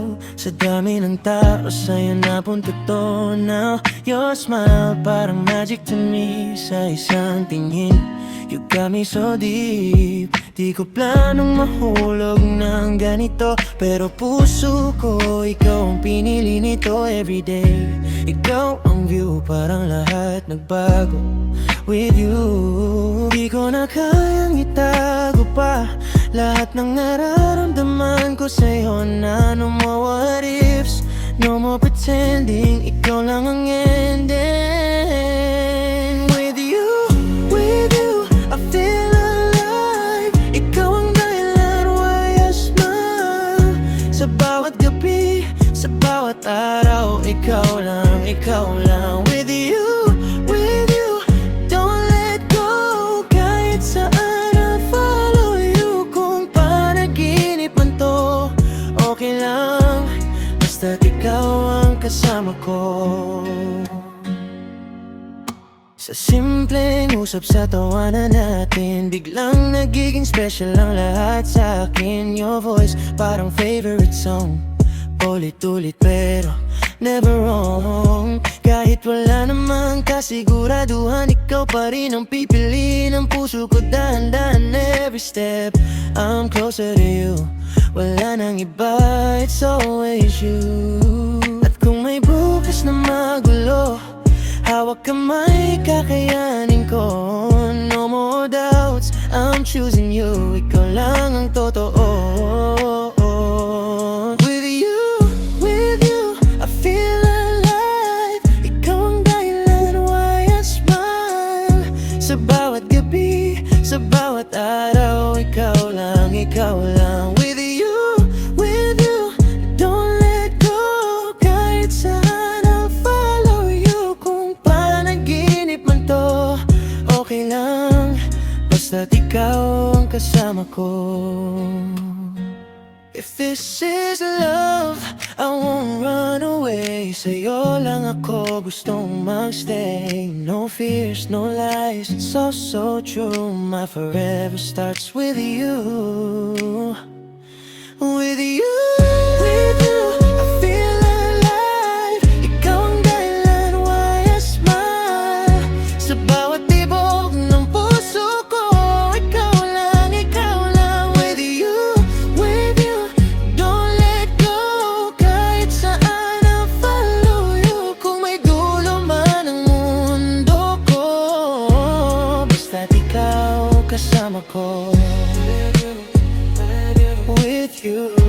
ikaw. Sa dami ng tao sa'yo napunta to now. Your smile parang magic to me. Sa isang tingin, you got me so deep. Di ko planong mahulog ng ganito, pero puso ko, ikaw ang pinili nito everyday. Ikaw ang view, parang lahat nagbago with you. Di ko na kayang itago pa lahat ng nararamdaman ko sa'yo na no more what ifs, no more pretending. Ikaw lang ang ending. With you, I feel alive. Ikaw ang dahilan why I smile. Sa bawat gabi, sa bawat araw, ikaw lang, ikaw lang. With you, don't let go. Kahit saan I follow you. Kung panaginip man to, okay lang, basta't ikaw ang kasama ko. Sa simpleng usap sa tawanan natin, biglang nagiging special ang lahat sa akin. Your voice parang favorite song, ulit-ulit pero never wrong. Kahit wala namang kasiguraduhan, ikaw pa rin ang pipiliin ng puso ko. Dahan-dahan every step, I'm closer to you. Wala nang iba, it's always you. At kung may bukas na magulo, hawak kamay, kakayanin ko. No more doubts, I'm choosing you. Ikaw lang ang totoo. With you, I feel alive. Ikaw ang dahilan why I smile. Sa bawat gabi, sa bawat araw, ikaw lang, ikaw lang. With you, don't let go. Kahit saan I'll follow you. Kung panaginip man to, okay lang, basta't ikaw ang kasama ko. If this is love, I won't run away. Sa'yo lang ako gustong magstay. No fears, no lies, it's all so true. My forever starts with you. With you, I feel alive. Ikaw ang dahilan why I smile. Sa bawat tibok ng puso ko, ikaw lang, ikaw lang. With you, don't let go. Kahit saan I'll follow you. Kung may dulo man ang mundo ko, basta't ikaw kasama ko. With you.